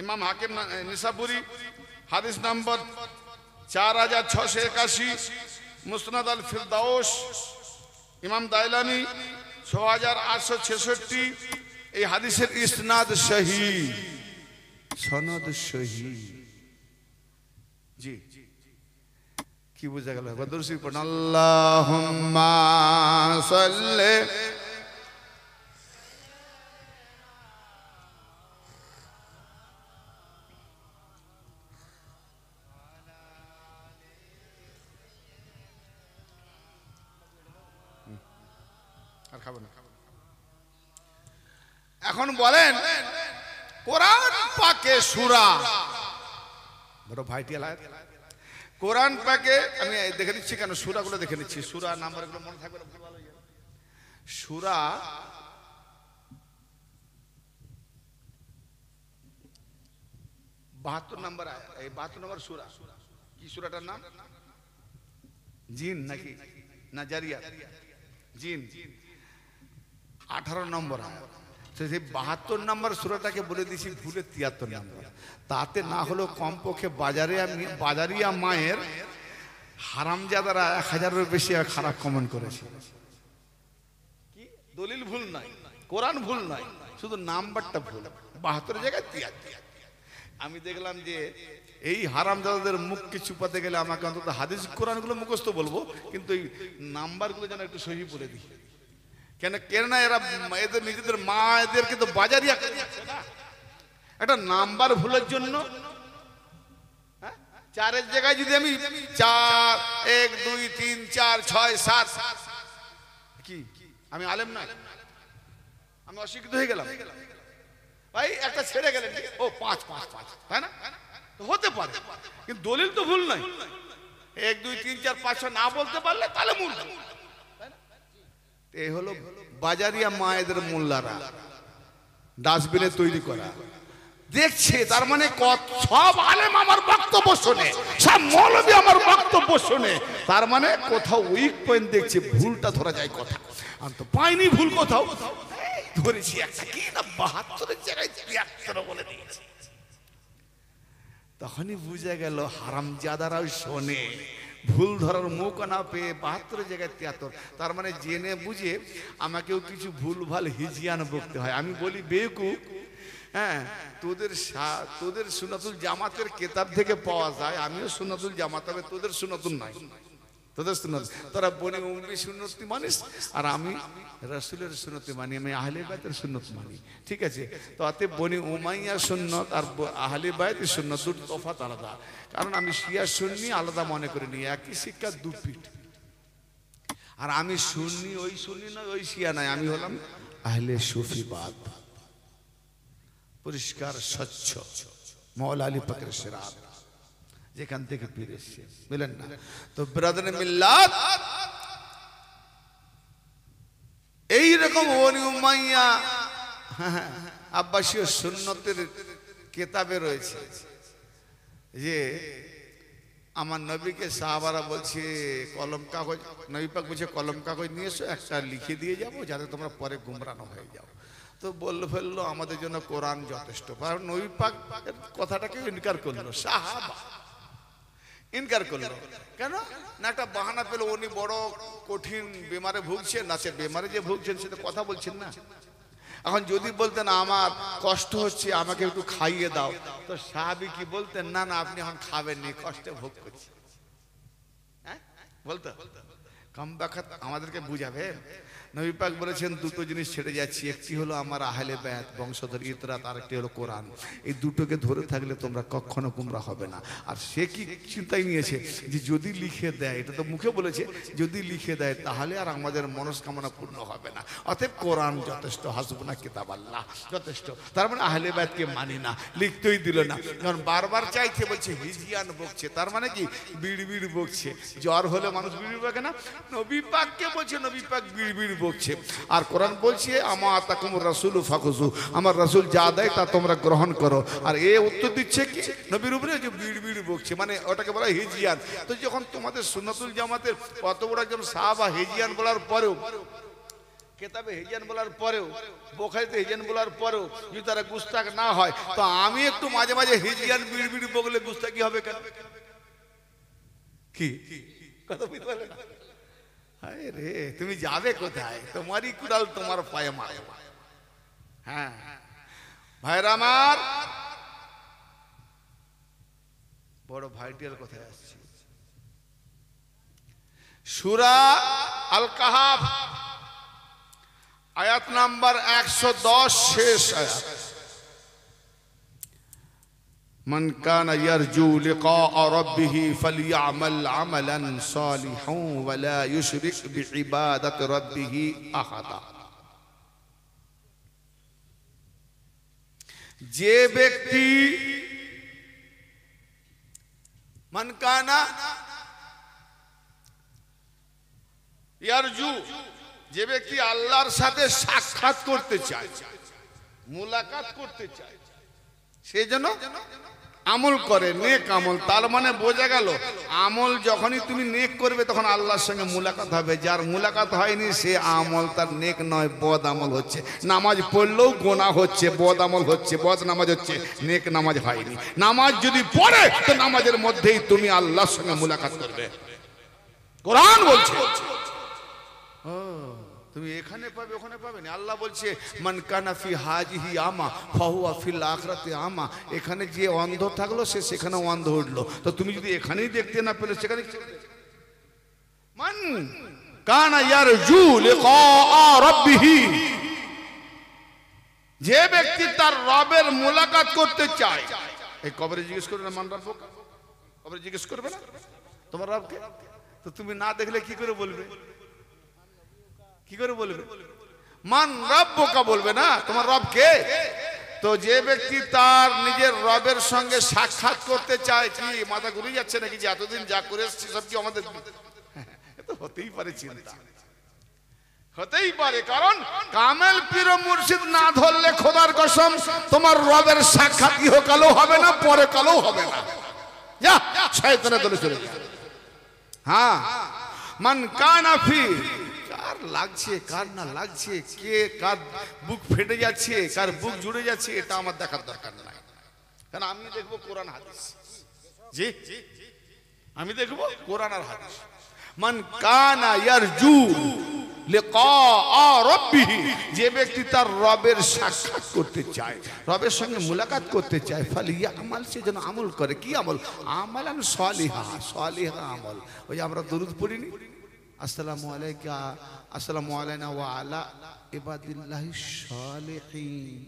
ইমাম হাকিম নিসাপুরি, হাদিস নাম্বার 4681, মুসনাদ আল ফিরদাউস ইমাম দাইলামি 6866। এই হাদিসের ইসনাদ সহিহ, সনদ সহিহ। জি, কি বুঝা গেল? বদরুসি পড়ুন, আল্লাহুম্মা সাল্লি আর খাবো না। এখন বলেন কোরআন পাকে সূরা, বড় ভাইটি আলাদা কোরআন পাকে আমি দেখে নিচ্ছি, কেন সূরাগুলো দেখে নিচ্ছি, সূরা নাম্বারগুলো মনে থাকবে না, ভালো হয়ে যাবে। সূরা 72 নম্বর, এই 72 নম্বর সূরা। কি সূরাটার নাম? জিন নাকি না জারিয়াত? জিন। 18 নম্বর আয়াত। সেই 72 নম্বর সূরাটাকে বলে দিয়েছি ভুলে 73 নম্বর। তাতে না হলেও কমপক্ষে বাজারিয়া মায়ের হারামজাদারা 1000-এর বেশি খারাপ কমেন্ট করেছে। কি দলিল ভুল নয়, কোরআন ভুল নয়, শুধু নাম্বারটা ভুল। 72 জায়গায় 73। আমি দেখলাম যে এই হারামজাদাদের মুখকে চুপাতে গেলে আমাকে অন্তত হাদিস কোরআনগুলো মুখস্থ বলবো, কিন্তু এই নাম্বারগুলো যেন একটু সহি বলে দিই। কেননা এরা এদের নিজেদের মা এদেরকে তো বাজারিয়া করে দিচ্ছে না একটা নাম্বার ভুলের জন্য। চারের জায়গায় যদি আমি 4 1 2 3 4 6 7 কি আমি আলেম না, আমি অশিক্ষিত হয়ে গেলাম ভাই? একটা ছেড়ে গেলেন ও 5 5 5, তাই না? তো হতে পারে, কিন্তু দলিল তো ভুল নয়। 1 2 3 4 5 6 না বলতে পারলে তাহলে মূল। এই হলো বাজারিয়া মায়েদের মোল্লারা, ডাস্টবিনে তৈরি করা দেখছে। তার মানে সব আলেম আমার বক্তব্য শোনে, সব মৌলবী আমার বক্তব্য শোনে, তার মানে কোথাও উইক পয়েন্ট দেখছে, ভুলটা ধরা যায় কথা। আমি তো পাইনি ভুল কোথাও, ধরেছি একটা কি না 72-এর জায়গায় 73 বলে দিয়েছি। তখনই বুঝে গেল হারামজাদারাও শোনে, ভুল ধরার মৌকা না পেয়ে 72-এর জায়গায় 73। তার মানে জেনে বুঝে আমাকেও কিছু ভুল ভাল হিজিয়ান বকতে হয়। আমি বলি বেকুব, হ্যাঁ তোদের সুন্নাতুল জামাতের কেতাব থেকে পাওয়া যায়, আমিও সুন্নাতুল জামাত, তবে তোদের সুন্নাতুল নাই। তোদের সুন্নাত তোরা বনি উম্মি সুন্নতি মানিস, আর আমি রাসূলের সুন্নতি মানি, আমি আহলে বাইতের সুন্নত মানি। ঠিক আছে, তো অতএব বনি উমাইয়া সুন্নত আর আহলে বাইতের সুন্নত দুটো তফাৎ আলাদা। কারণ আমি শিয়া সুন্নি আলাদা মনে করি নি, একই শিক্ষা দু পিঠ। আর আমি সুন্নি ওই সুন্নি নয়, ওই শিয়া নাই, আমি হলাম আহলে সুফিবাদ, পরিষ্কার স্বচ্ছ মওলা আলী পাকের সিরাত, যেখান থেকে ফিরে এসেছে, বুঝলেন না? তো ব্রাদার মিল্লাত এইরকম বনি উমাইয়া আব্বাসীয় সুন্নতের কেতাবে রয়েছে যে আমার নবীকে সাহাবারা বলছে কলম কাগজ, নবী পাক বলছে কলম কাগজ নিয়ে এসো, একটা লিখে দিয়ে যাবো যাতে তোমরা পরে গুমরানো হয়ে যাও। তো বললো ফেললো আমাদের জন্য কোরআন যথেষ্ট। কারণ নবী পাক কথাটাকে ইনকার করলো, সাহাবা ইনকার করলো। কেন না? একটা বাহানা পেল, উনি বড় কঠিন বেমারে ভুগছেন, না সে বেমারে যে ভুগছেন সেটা কথা বলছেন না। এখন যদি বলতেন আমার কষ্ট হচ্ছে আমাকে একটু খাইয়ে দাও, তো সাহাবী কি বলতেন না না আপনি এখন খাবেন নি, কষ্টে ভোগ করছি, হ্যাঁ বলতো? কম বাখাত আমাদেরকে বুঝাবে। নবী পাক বলেছেন দুটো জিনিস ছেড়ে যাচ্ছি, একটি হলো আমার আহলে বায়াত বংশধর ইতরাত, আর একটি হলো কোরআন। এই দুটোকে ধরে থাকলে তোমরা কখনো গুমরা হবে না। আর সে কি চিন্তায় নিয়েছে যে যদি লিখে দেয়, এটা তো মুখে বলেছে, যদি লিখে দেয় তাহলে আর আমাদের মনস্কামনা পূর্ণ হবে না, অতএব কোরআন যথেষ্ট, হাসবুনা কিতাব আল্লাহ যথেষ্ট। তার মানে আহলে বায়াতকে মানি না, লিখতেই দিল না। কারণ বারবার চাইছে, বলছে হিজিয়ান বকছে, তার মানে কি বিড় বিড় বকছে। জ্বর হলে মানুষ বিড় বকে না? নবী পাককে বলছে নবী পাক বিড় বিড় বকছে। আর কোরআন বলছে আমা আতাকুমুর রাসূলু ফাখুযু, আমার রাসূল যা দেয় তা তোমরা গ্রহণ করো। আর এ উত্তর দিচ্ছে কি নবীর উপরে যে বিড় বিড় বকছে, মানে ওটাকে বলা হিজিয়ান। তো যখন তোমাদের সুন্নাতুল জামাতের কত বড় একজন সাহাবা হিজিয়ান বলার পরেও, কেতাবে হিজিয়ান বলার পরেও, বুখারীতে হিজিয়ান বলার পরেও যদি তারা গুস্তাখ না হয়, তো আমি একটু মাঝে মাঝে হিজিয়ান বিড় বিড় বকলে গুস্তাখি হবে কেন? কি কথা বুঝতে পারলে না? হায় রে, তুমি যাবে কোথায়? তোমারই কুড়াল তোমার পায়ে মারে। হ্যাঁ ভাইরা আমার, বড় ভাইটিয়ার কথায় আসছি। সূরা আল কাহাফ আয়াত নাম্বার 110 শেষ আয়াত। من كان يرجو لقاء ربه فليعمل عملا صالحا ولا يشرك بعبادة ربه أحدا। যে ব্যক্তি মান কানা ইয়ারজু, যে ব্যক্তি আল্লাহর সাথে সাক্ষাৎ করতে চায়, মুলাকাত করতে চায়, সেজন্য আমল করে, নেক আমল। তার মানে বোঝা গেল আমল যখনই তুমি নেক করবে তখন আল্লাহর সঙ্গে মুলাকাত হবে। যার মুলাকাত হয়নি সে আমল তার নেক নয়, বদ আমল হচ্ছে। নামাজ পড়লেও গোনা হচ্ছে, বদ আমল হচ্ছে, বদ নামাজ হচ্ছে, নেক নামাজ হয়নি। নামাজ যদি পড়ে তো নামাজের মধ্যেই তুমি আল্লাহর সঙ্গে মুলাকাত করবে, কোরআন বলছে। তুমি এখানে পাবে ওখানে পাবে না। আল্লাহ বলছে মান কানা ফি হাজিহি আমা ফাহুয়া ফিল আখিরাতি আমা, এখানে যে অন্ধ থাকলো সে সেখানে অন্ধ উঠলো। তো তুমি যদি এখানেই দেখতে না পেলে সেখানে মান কানা ইয়ারজু লিকা রাব্বিহি, যে ব্যক্তি তার রবের মুলাকাত করতে চায়। এই কবরে জিজ্ঞেস করবে না মান রব্বুক, কবরে জিজ্ঞেস করবে না তোমার রবকে? তো তুমি না দেখলে কি করে বলবে? কি করে বলবে? মান রব্বুকা বলবে না, তোমার রব কে? তো যে ব্যক্তি তার নিজের রবের সঙ্গে সাক্ষাৎ করতে চায়, কি মাথা ঘুরে যাচ্ছে নাকি যে এতদিন যা করে এসেছি সব কি আমাদের? তো হতেই পারে, চিন্তা হতেই পারে, কারণ কামেল পীর মুর্শিদ না ধরলে খোদার কসম তোমার রবের সাক্ষাৎ ইহকালেও হবে না, পরকালেও হবে না। যা শয়তানের দলে চলে যা। হ্যাঁ, মান কানা ফি, কার লাগছে কার না লাগছে, কে কার বুক ফেটে যাচ্ছে কার বুক জুড়ে যাচ্ছে, এটা আমার দেখার দরকার নাই। কারণ আমি দেখবো কোরআন হাদিস। জি, আমি দেখবো কোরআন আর হাদিস। মান কানা ইয়ারজু লিকা রাব্বিহি, যে ব্যক্তি তার রবের সাক্ষাৎ করতে চায়, রবের সঙ্গে মুলাকাত করতে চায়, ফালিয়ামাল, সে যেন আমল করে। কি আমল? আমালান সালিহা, সালিহা আমল। ওই আমরা দরুদ পড়িনি, আসসালামু আলাইকা আসসালামু আলাইনা ওয়া আলা ইবাদিল্লাহিস সালিহিন,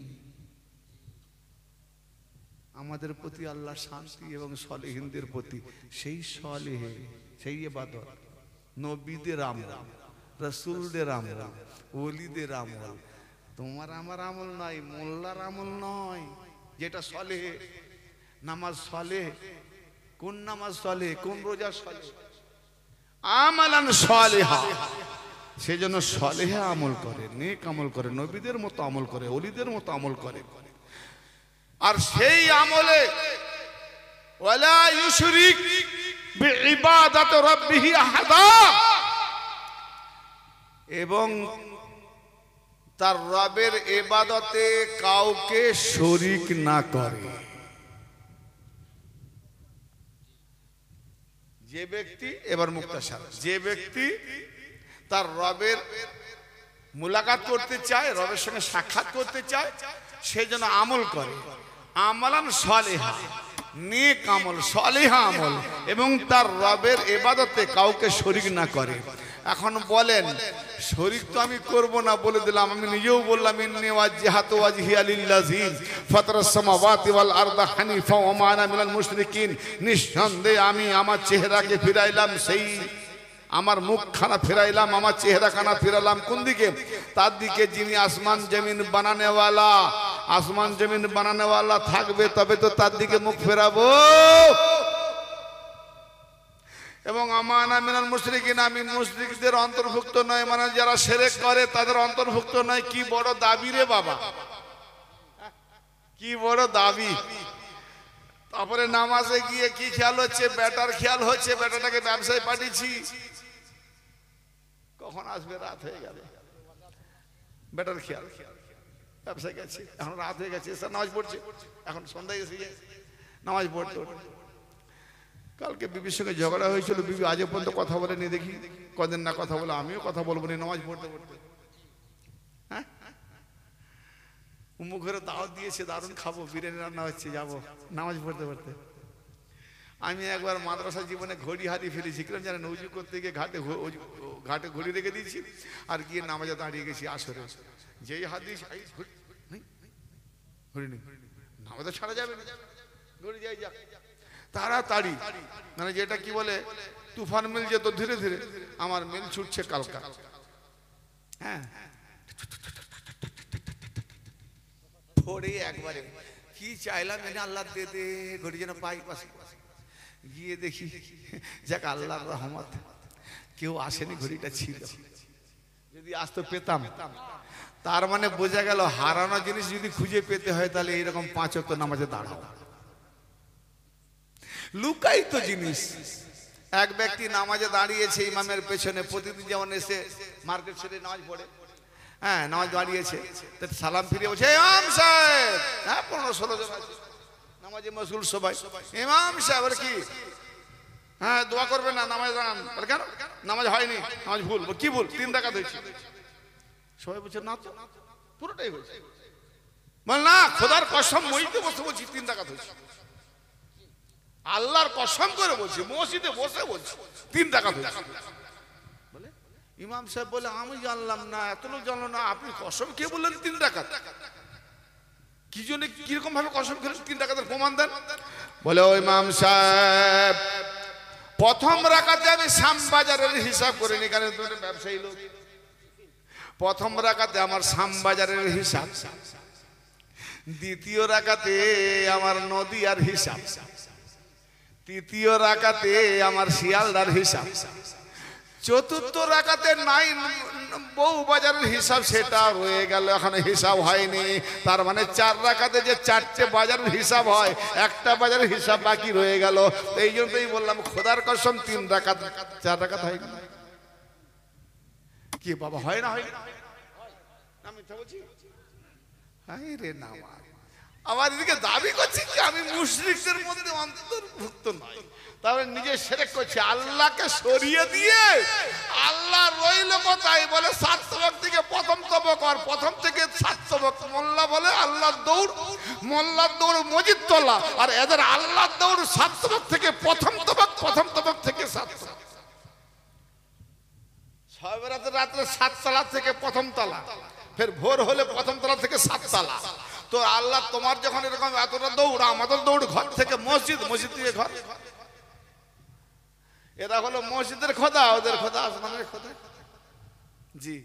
আমাদের প্রতি আল্লাহ শান্তি এবং সালেহিনদের প্রতি সেই সালেহে, সেই ইবাদত, নবীদের আমল, রাসূলদের আমল, ওলিদের আমল, তোমার আমার আমল নয়, মোল্লার আমল নয়। যেটা সালেহে, নামাজ সালেহ, কোন নামাজ সালেহ, কোন রোজা সালেহ? আমালান সালিহা, সেজন্য সালেহা আমল করে, নেক আমল করে, নবীদের মতো আমল করে, ওলিদের মতো আমল করে। আর সেই আমলে ওয়ালা ইউশরিক বিইবাদাতি রাব্বিহি আহাদা, এবং তার রবের ইবাদতে কাউকে শরীক না করে। যে ব্যক্তি, এবার মুক্তাসার, যে ব্যক্তি তার রবের মুলাকাত করতে চায়, রবের সঙ্গে সাক্ষাৎ করতে চায়, সে যেন আমল করে, আমালান সালেহা, নেক আমল, সালেহা আমল, এবং তার রবের ইবাদতে কাউকে শরীক না করে। এখন বলেন, শরীক তো আমি করব না বলে দিলাম, আমি নিজেও বললাম ইন্নী ওয়াজহাতু ওয়াজহিয়া লিল্লাযী ফাতারাস সামাওয়াতি ওয়াল আরদা হানিফা ওয়া মা আনা মিনাল মুশরিকিন, নিঃসন্দেহে আমি আমার চেহারাকে ফিরাইলাম, সেই আমার মুখখানা ফিরাইলাম, আমার চেহারাখানা ফিরালাম কোন দিকে? তার দিকে যিনি আসমান জমিন বানানেওয়ালা, আসমান জমিন বানানেওয়ালা থাকবে তবে তো তার দিকে মুখ ফেরাবো। এবং আমানা মিনাল মুশরিকিন, আমি মুশরিকদের অন্তর্ভুক্ত নয়, মানে যারা শিরক করে তাদের অন্তর্ভুক্ত নয়। কি বড় দাবি রে বাবা, কি বড় দাবি। তারপরে নামাজে গিয়ে কি খেয়াল হচ্ছে? বেটার খেয়াল হচ্ছে, বেটাটাকে ব্যবসায় পাঠিয়েছি, কখন আসবে? রাত হয়ে গেল, বেটার খেয়াল, ব্যবসায় গেছে, এখন রাত হয়ে গেছে, এসে নামাজ পড়ছে, এখন সন্ধ্যায় এসে নামাজ পড়তে। কালকে বিবির সঙ্গে ঝগড়া হয়েছিল, বিবি আজ পর্যন্ত কথা বলেনি, দেখি কদিন না কথা বলে, আমিও কথা বলবো না নামাজ পড়তে পড়তে। হ্যাঁ, উমুক ঘরে দাওয়াত দিয়েছে, দারুণ খাবো, বিরিয়ানি রান্না হচ্ছে, যাবো নামাজ পড়তে পড়তে। আমি একবার মাদ্রাসা জীবনে ঘড়ি হারিয়ে ফেলেছি, কিরম জানেন? উজু করতে গিয়ে ঘাটে ঘড়ি রেখে দিয়েছি, আর গিয়ে নামাজে দাঁড়িয়ে গেছি আসরে, যেই হাদিস ঘড়ি নেই, নামাজে ছাড়া যাবে না, ঘড়ি যাই যাক তাড়াতাড়ি, মানে যেটা কি বলে তুফান মিল যেত ধীরে ধীরে, আমার মিল ছুটছে কালকা। হ্যাঁ, পড়ে একবারে কি চাইলাম, আল্লাহ দে দে ঘড়ি যেন পাই পাশে। গিয়ে দেখি, যাক আল্লাহর রহমত, কেউ আসেনি, ঘড়িটা ছিল, যদি আসতো পেতাম। তার মানে বোঝা গেল হারানো জিনিস যদি খুঁজে পেতে হয় তাহলে এইরকম 5 ওয়াক্ত নামাজে দাঁড়াও। লুকায়িত জিনিস। এক ব্যক্তি নামাজে দাঁড়িয়েছে ইমামের পেছনে, প্রতিদিন যেমন এসে মার্কেট ছেড়ে নামাজ পড়ে, হ্যাঁ নামাজ দাঁড়িয়েছে, সালাম ফিরে বলছে ইমাম সাহেব, হ্যাঁ 15-16 জন আছে নামাজে মশগুল সবাই, ইমাম সাহেব কি, হ্যাঁ দোয়া করবে না, নামাজ দাঁড়ান। কেন? নামাজ হয়নি, নামাজ ভুল। কি ভুল? 3 রাকাত হয়েছে। সবাই বলছে না তো, পুরোটাই হয়েছে। বল না, খোদার কসম মসজিদে বসে বলছি 3 রাকাত হয়েছে। আল্লাহর কসম করে বলছি, মসজিদে বসে বলছি 3 রাকাত হয়েছে। বলে ইমাম সাহেব বলে আমি জানলাম না, এত লোক জানলো না, আপনি কসম কে বললেন 3 রাকাত? কি জন্য, কিরকম ভাবে কসম খেলেন? 3 রাকাতের প্রমাণ দেন। বলে ও ইমাম সাহেব, প্রথম রাকাতে আমি শ্যামবাজারের হিসাব করে নি, কারণ তুমি ব্যবসায়ী লোক। প্রথম রাকাতে আমার শ্যামবাজারের হিসাব, দ্বিতীয় রাকাতে আমার নদীয়ার হিসাব, তৃতীয় রাকাতে আমার শিয়ালদার হিসাব, চতুর্থ রাকাতে নাই বউ বাজারের হিসাব, সেটা রয়ে গেল, এখনো হিসাব হয়নি। তার মানে 4 রাকাতে যে 4টে বাজারের হিসাব হয়, একটা বাজারের হিসাব বাকি রয়ে গেল। এই জন্যই বললাম খোদার কসম 3 রাকাত, 4 রাকাত হয় না। কি বাবা হয় না? হয় না, মিথ্যা বলছি? হায় রে নামাজ। আমার এদিকে দাবি করছি কি আমি মুশরিকদের মধ্যে অন্তর্ভুক্ত নই, তবে নিজে শিরক করছে, আল্লাহকে সরিয়ে দিয়ে আল্লাহ রইল কোথায়? বলে 7 তবক থেকে প্রথম তবক, আর প্রথম থেকে 7 তবক। মোল্লা বলে আল্লাহর দৌড়, মোল্লার দৌড় মসজিদ তোলা, আর এদের আল্লাহর দৌড় 7 তবক থেকে প্রথম তবক, প্রথম তবক থেকে 7 তবক। সবেরাতে রাত্রে 7 তলা থেকে প্রথম তলা, ফের ভোর হলে প্রথম তলা থেকে 7 তলা। তো আল্লাহ তোমার যখন এরকম এতটা দৌড়, আমাদের দৌড় ঘর থেকে মসজিদ, মসজিদ থেকে ঘর। এরা হলো মসজিদের খোদা, ওদের খোদা আসমানের খোদা। জি,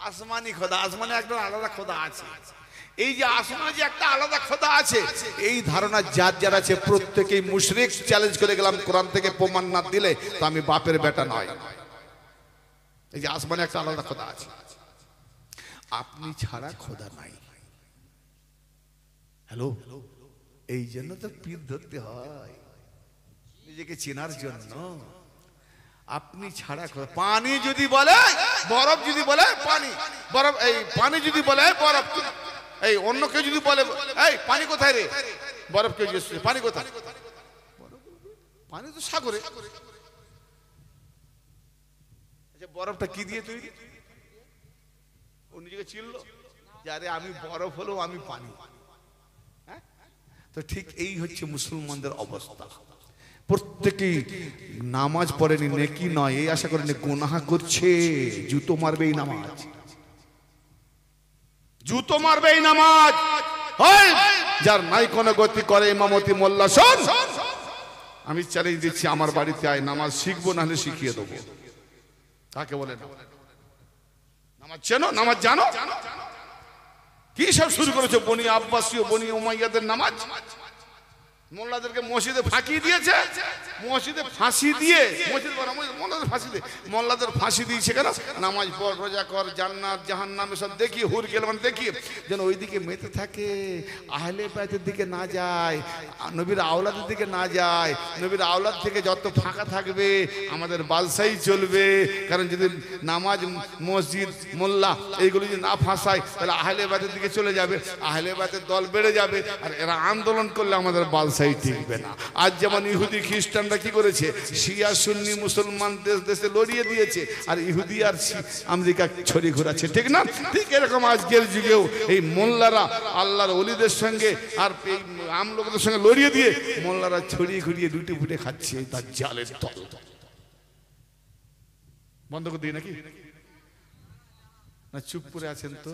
আসমানি খোদা, আসমানে একটা আলাদা খোদা আছে। এই যে আসমানে যে একটা আলাদা খোদা আছে, এই ধারণা যার যার আছে প্রত্যেকেই মুশরিক। চ্যালেঞ্জ করে গেলাম, কোরআন থেকে প্রমাণ না দিলে তো আমি বাপের বেটা নয়। এই যে আসমানে একটা আলাদা খোদা আছে, আপনি ছাড়া খোদা নাই। হ্যালো, এই জন্য তো পীর ধরতে হয় নিজেকে চেনার জন্য। আপনি ছাড়া পানি যদি বলে বরফ, যদি বলে পানি বরফ, এই পানি যদি বলে বরফ, এই অন্য কেউ যদি বলে এই পানি কোথায় রে, বরফ কেউ জিজ্ঞেস করে পানি কোথায়, পানি তো সাগরে। আচ্ছা বরফটা কি দিয়ে তৈরি? ও নিজেকে চিনল যে আরে আমি বরফ হলেও আমি পানি। তো ঠিক এই হচ্ছে মুসলমানদের অবস্থা। প্রত্যেকেই নামাজ পড়েনি, নেকি নয়, এই আশা করেনি গুনাহ করছে। জুতো মারবে এই নামাজ, জুতো মারবে এই নামাজ। যার নাই কোনো গতি করে ইমামতি মোল্লা, শোন আমি চ্যালেঞ্জ দিচ্ছি, আমার বাড়িতে আয়, নামাজ শিখবো, নাহলে শিখিয়ে দেবো। তাকে বলে নামাজ চেনো, নামাজ জানো? কি সব শুরু করেছে? বনি আব্বাসীয়, বনি উমাইয়াদের নামাজ। মোল্লাদেরকে মসজিদে ফাঁকি দিয়েছে, মসজিদে ফাঁসি দিয়ে, মোল্লাদের ফাঁসি দিয়ে, মোল্লাদের ফাঁসি দিয়েছে কেন? নামাজ পড়, রোজা কর, জান্নাত জাহান্নাম এসব দেখিয়ে, হুর গেলমান দেখিয়ে যেন ওইদিকে মেতে থাকে, আহলে বাইতের দিকে না যায়, নবীর আওলাদের দিকে না যায়। নবীর আওলাদ থেকে যত ফাঁকা থাকবে আমাদের বালসাই চলবে। কারণ যদি নামাজ, মসজিদ, মোল্লা এইগুলো যদি না ফাঁসায়, তাহলে আহলে বাইতের দিকে চলে যাবে, আহলে বাইতের দল বেড়ে যাবে, আর এরা আন্দোলন করলে আমাদের বালসাই টিকবে না। আজ যেমন ইহুদি খ্রিস্টানরা কি করেছে, শিয়া সুন্নি মুসলমান দেশে লড়িয়ে দিয়েছে, আর ইহুদি আর আমেরিকা ছড়ি ঘোরাচ্ছে, ঠিক না? ঠিক এরকম আজকের যুগেও এই মোল্লারা আল্লাহর ওলিদের সঙ্গে আর এই আমলোকদের সঙ্গে লড়িয়ে দিয়ে মোল্লারা ছড়িয়ে ঘুরিয়ে লুটে ফুটে খাচ্ছে। তার জালের দল। বন্ধ করে দিই নাকি? না চুপ করে আছেন তো?